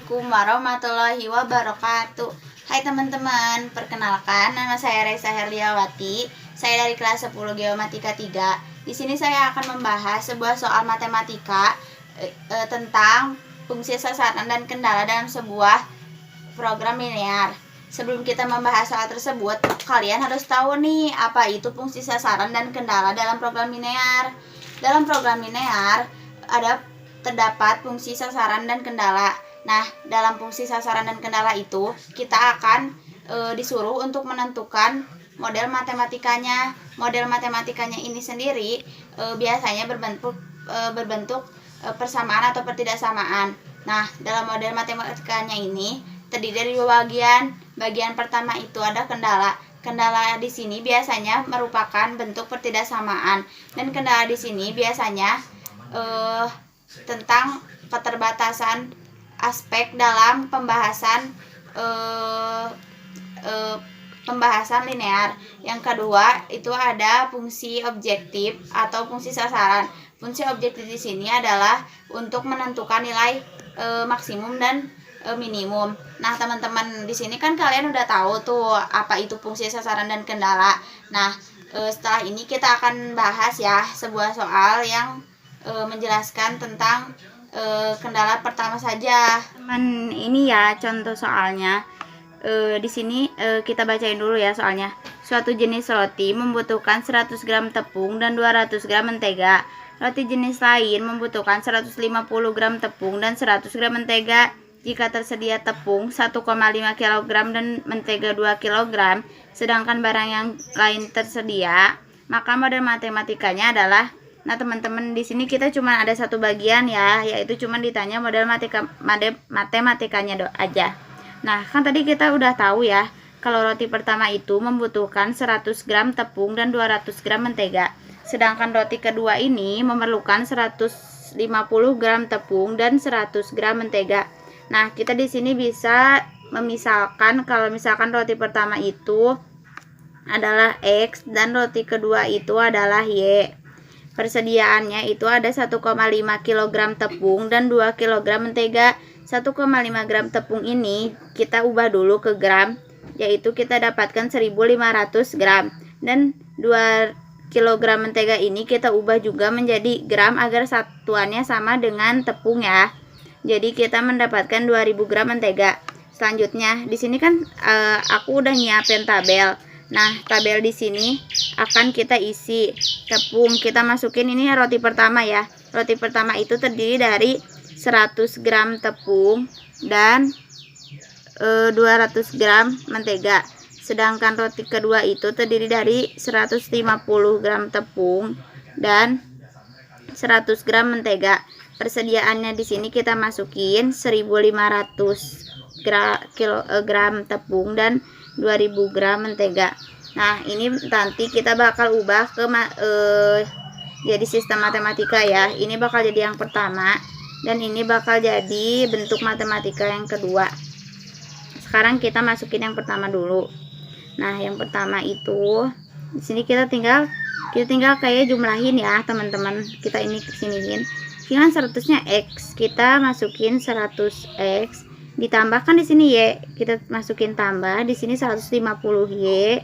Assalamualaikum warahmatullahi wabarakatuh. Hai teman-teman, perkenalkan nama saya Raisa Herliawati. Saya dari kelas 10 Geomatika 3. Di sini saya akan membahas sebuah soal matematika tentang fungsi sasaran dan kendala dalam sebuah program linear. Sebelum kita membahas soal tersebut, kalian harus tahu nih apa itu fungsi sasaran dan kendala dalam program linear. Dalam program linear terdapat fungsi sasaran dan kendala. Nah, dalam fungsi sasaran dan kendala itu kita akan disuruh untuk menentukan model matematikanya. Model matematikanya ini sendiri biasanya berbentuk persamaan atau pertidaksamaan. Nah, dalam model matematikanya ini terdiri dari dua bagian. Bagian pertama itu ada kendala. Kendala di sini biasanya merupakan bentuk pertidaksamaan, dan kendala di sini biasanya tentang keterbatasan aspek dalam pembahasan linear. Yang kedua itu ada fungsi objektif atau fungsi sasaran. Fungsi objektif di sini adalah untuk menentukan nilai maksimum dan minimum. Nah, teman-teman, di sini kan kalian udah tahu tuh apa itu fungsi sasaran dan kendala. Nah, setelah ini kita akan bahas ya sebuah soal yang menjelaskan tentang kendala pertama saja. Teman, ini ya contoh soalnya. Di sini kita bacain dulu ya soalnya. Suatu jenis roti membutuhkan 100 gram tepung dan 200 gram mentega. Roti jenis lain membutuhkan 150 gram tepung dan 100 gram mentega. Jika tersedia tepung 1,5 kg dan mentega 2 kg, sedangkan barang yang lain tersedia, maka model matematikanya adalah. Nah, teman-teman, di sini kita cuma ada satu bagian ya, yaitu cuma ditanya model matematikanya aja. Nah, kan tadi kita udah tahu ya, kalau roti pertama itu membutuhkan 100 gram tepung dan 200 gram mentega. Sedangkan roti kedua ini memerlukan 150 gram tepung dan 100 gram mentega. Nah, kita di sini bisa memisalkan kalau misalkan roti pertama itu adalah X dan roti kedua itu adalah Y. Persediaannya itu ada 1,5 kg tepung dan 2 kg mentega. 1,5 gram tepung ini kita ubah dulu ke gram, yaitu kita dapatkan 1500 gram. Dan 2 kg mentega ini kita ubah juga menjadi gram agar satuannya sama dengan tepung ya. Jadi kita mendapatkan 2000 gram mentega. Selanjutnya di sini kan aku udah nyiapin tabel. Nah, tabel di sini akan kita isi tepung. Kita masukin ini roti pertama ya. Roti pertama itu terdiri dari 100 gram tepung dan 200 gram mentega. Sedangkan roti kedua itu terdiri dari 150 gram tepung dan 100 gram mentega. Persediaannya di sini kita masukin 1500 gram tepung dan 2000 gram mentega. Nah, ini nanti kita bakal ubah ke jadi sistem matematika ya. Ini bakal jadi yang pertama dan ini bakal jadi bentuk matematika yang kedua. Sekarang kita masukin yang pertama dulu. Nah, yang pertama itu di sini kita tinggal kayak jumlahin ya, teman-teman. Kita ini kesiniin. Kan 100-nya X, kita masukin 100X, ditambahkan di sini Y, kita masukin tambah di sini 150Y.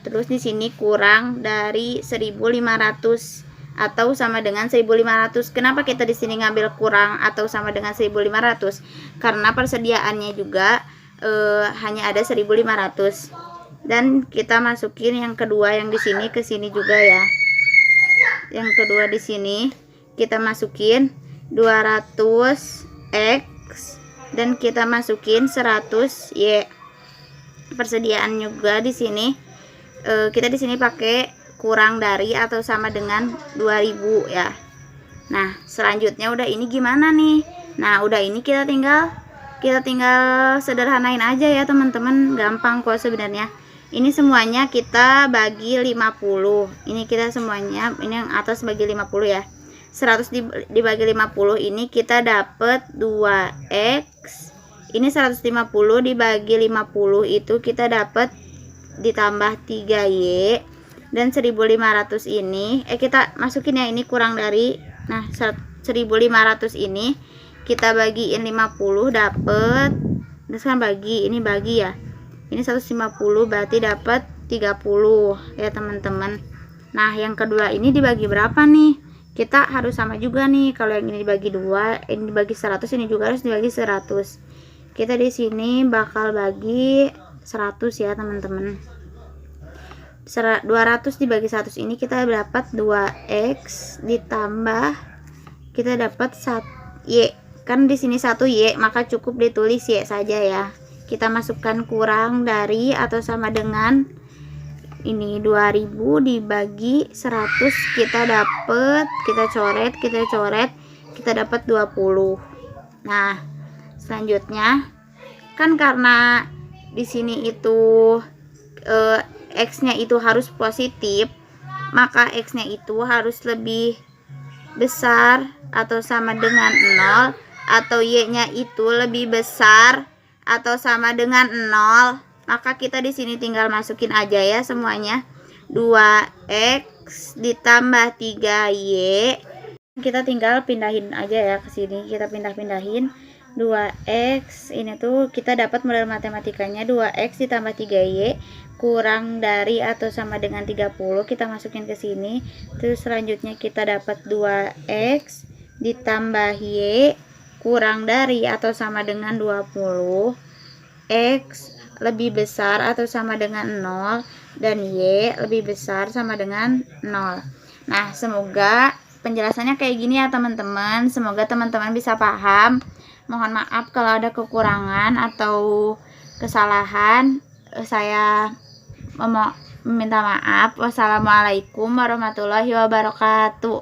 Terus di sini kurang dari 1500 atau sama dengan 1500. Kenapa kita di sini ngambil kurang atau sama dengan 1500? Karena persediaannya juga hanya ada 1500. Dan kita masukin yang kedua yang di sini ke sini juga ya. Yang kedua di sini kita masukin 200X dan kita masukin 100Y. Persediaan juga di sini kita di sini pakai kurang dari atau sama dengan 2000 ya. Nah, selanjutnya udah ini gimana nih? Nah, udah ini kita tinggal sederhanain aja ya, teman-teman. Gampang kok sebenarnya. Ini semuanya kita bagi 50. Ini kita semuanya, ini yang atas bagi 50 ya. 100 dibagi 50 ini kita dapat 2X. Ini 150 dibagi 50 itu kita dapat ditambah 3Y. Dan 1500 ini kita masukin ya, ini kurang dari. Nah, 1500 ini kita bagiin 50 dapet, terus kan bagi, ini bagi ya, ini 150 berarti dapat 30 ya teman-teman. Nah yang kedua ini dibagi berapa nih, kita harus sama juga nih. Kalau yang ini dibagi 2, ini dibagi 100, ini juga harus dibagi 100. Kita di sini bakal bagi 100 ya teman-teman. 200 dibagi 100 ini kita dapat 2x ditambah kita dapat 1 y, kan di sini 1 y, maka cukup ditulis y saja ya. Kita masukkan kurang dari atau sama dengan ini 2000 dibagi 100, kita dapat, kita coret, kita dapat 20. Nah selanjutnya kan karena di sini itu x-nya itu harus positif, maka x-nya itu harus lebih besar atau sama dengan 0, atau y-nya itu lebih besar atau sama dengan 0. Maka kita di sini tinggal masukin aja ya semuanya. 2x ditambah 3y. Kita tinggal pindahin aja ya ke sini. Kita pindahin 2x, ini tuh kita dapat model matematikanya 2x ditambah 3y kurang dari atau sama dengan 30, kita masukin ke sini. Terus selanjutnya kita dapat 2x ditambah y kurang dari atau sama dengan 20, x lebih besar atau sama dengan 0, dan y lebih besar sama dengan 0. Nah semoga penjelasannya kayak gini ya teman-teman. Semoga teman-teman bisa paham. Mohon maaf kalau ada kekurangan atau kesalahan. Saya meminta maaf. Wassalamualaikum warahmatullahi wabarakatuh.